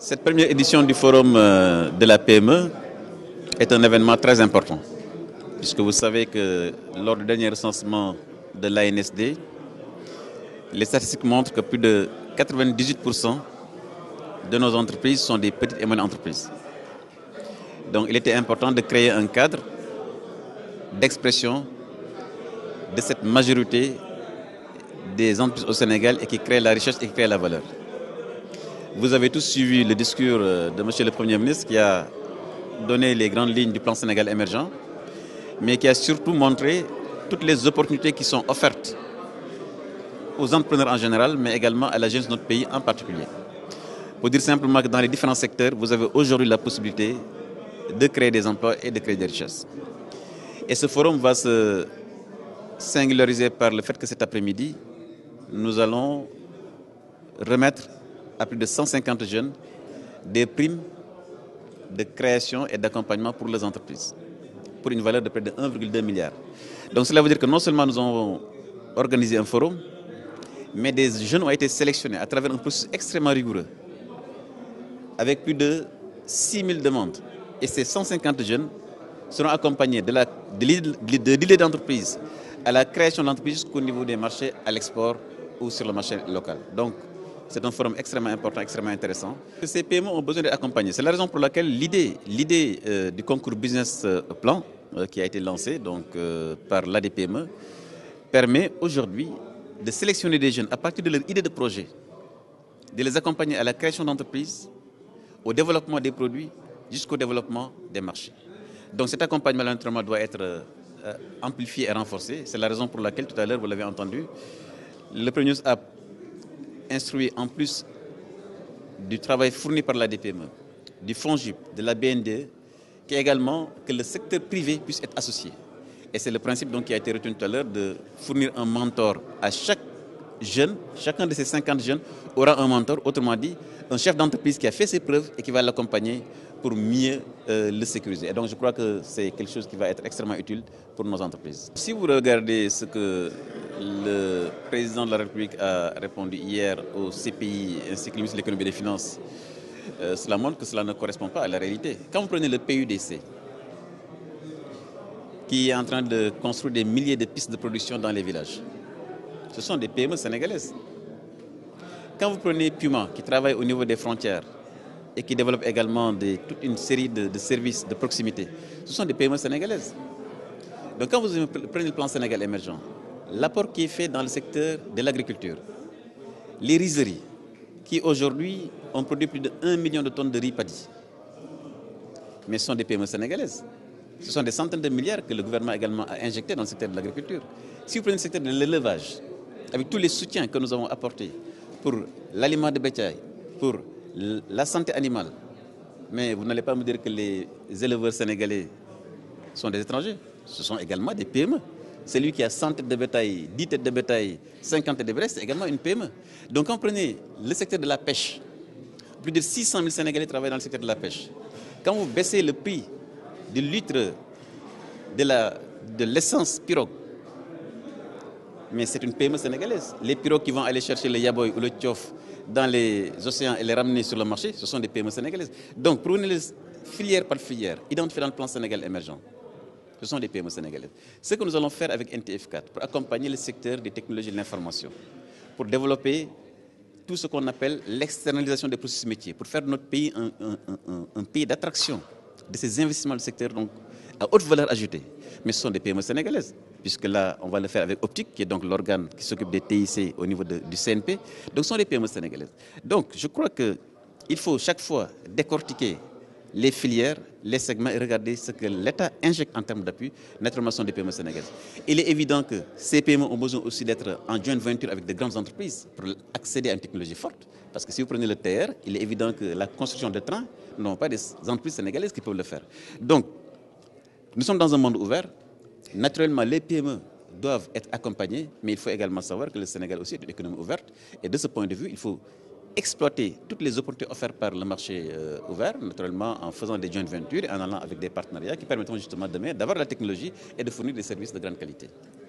Cette première édition du Forum de la PME est un événement très important, puisque vous savez que lors du dernier recensement de l'ANSD, les statistiques montrent que plus de 98% de nos entreprises sont des petites et moyennes entreprises. Donc il était important de créer un cadre d'expression de cette majorité des entreprises au Sénégal et qui crée la richesse et qui crée la valeur. Vous avez tous suivi le discours de M. le Premier ministre qui a donné les grandes lignes du plan Sénégal émergent, mais qui a surtout montré toutes les opportunités qui sont offertes aux entrepreneurs en général, mais également à la jeunesse de notre pays en particulier. Pour dire simplement que dans les différents secteurs, vous avez aujourd'hui la possibilité de créer des emplois et de créer des richesses. Et ce forum va se singulariser par le fait que cet après-midi, nous allons remettre à plus de 150 jeunes des primes de création et d'accompagnement pour les entreprises, pour une valeur de près de 1,2 milliard. Donc cela veut dire que non seulement nous avons organisé un forum, mais des jeunes ont été sélectionnés à travers un processus extrêmement rigoureux, avec plus de 6000 demandes. Et ces 150 jeunes seront accompagnés de l'idée d'entreprise à la création d'entreprises jusqu'au niveau des marchés à l'export ou sur le marché local. Donc, c'est un forum extrêmement important, extrêmement intéressant. Ces PME ont besoin d'être accompagnés. C'est la raison pour laquelle l'idée du concours Business Plan qui a été lancé par l'ADPME permet aujourd'hui de sélectionner des jeunes à partir de leur idée de projet, de les accompagner à la création d'entreprises, au développement des produits, jusqu'au développement des marchés. Donc cet accompagnement naturellement doit être amplifié et renforcé. C'est la raison pour laquelle tout à l'heure, vous l'avez entendu, le Premier ministre a instruit en plus du travail fourni par la DPME, du FONGIP, de la BNDE, qui est également que le secteur privé puisse être associé. Et c'est le principe donc, qui a été retenu tout à l'heure de fournir un mentor à chaque jeune. Chacun de ces 50 jeunes aura un mentor, autrement dit, un chef d'entreprise qui a fait ses preuves et qui va l'accompagner pour mieux le sécuriser. Et donc je crois que c'est quelque chose qui va être extrêmement utile pour nos entreprises. Si vous regardez ce que le président de la République a répondu hier au CPI ainsi que le ministre de l'économie et des finances, cela montre que cela ne correspond pas à la réalité. Quand vous prenez le PUDC, qui est en train de construire des milliers de pistes de production dans les villages, ce sont des PME sénégalaises. Quand vous prenez Puma, qui travaille au niveau des frontières et qui développe également toute une série de services de proximité, ce sont des PME sénégalaises. Donc quand vous prenez le plan Sénégal émergent, l'apport qui est fait dans le secteur de l'agriculture, les rizeries, qui aujourd'hui ont produit plus de 1 million de tonnes de riz paddy, mais ce sont des PME sénégalaises. Ce sont des centaines de milliards que le gouvernement également a injectés dans le secteur de l'agriculture. Si vous prenez le secteur de l'élevage, avec tous les soutiens que nous avons apportés pour l'aliment de bétail, pour la santé animale, mais vous n'allez pas me dire que les éleveurs sénégalais sont des étrangers. Ce sont également des PME. Celui qui a 100 têtes de bétail, 10 têtes de bétail, 50 têtes de bétail, c'est également une PME. Donc quand vous prenez le secteur de la pêche, plus de 600 000 Sénégalais travaillent dans le secteur de la pêche. Quand vous baissez le prix du litre de l'essence pirogue, mais c'est une PME sénégalaise. Les pirogues qui vont aller chercher le yaboy ou le tchof dans les océans et les ramener sur le marché, ce sont des PME sénégalaises. Donc, prenez-les filière par filière, identifiées dans le plan Sénégal émergent. Ce sont des PME sénégalaises. Ce que nous allons faire avec NTF4, pour accompagner le secteur des technologies de l'information, pour développer tout ce qu'on appelle l'externalisation des processus métiers, pour faire de notre pays un pays d'attraction de ces investissements du secteur donc, à haute valeur ajoutée. Mais ce sont des PME sénégalaises, puisque là, on va le faire avec Optique, qui est donc l'organe qui s'occupe des TIC au niveau du CNP. Donc, ce sont des PME sénégalaises. Donc, je crois qu'il faut chaque fois décortiquer les filières, les segments et regarder ce que l'État injecte en termes d'appui. Naturellement, ce sont des PME sénégalaises. Il est évident que ces PME ont besoin aussi d'être en joint venture avec de grandes entreprises pour accéder à une technologie forte. Parce que si vous prenez le TR, il est évident que la construction de trains n'ont pas des entreprises sénégalaises qui peuvent le faire. Donc, nous sommes dans un monde ouvert. Naturellement, les PME doivent être accompagnées, mais il faut également savoir que le Sénégal aussi est une économie ouverte. Et de ce point de vue, il faut exploiter toutes les opportunités offertes par le marché ouvert, naturellement en faisant des joint ventures et en allant avec des partenariats qui permettront justement demain d'avoir la technologie et de fournir des services de grande qualité.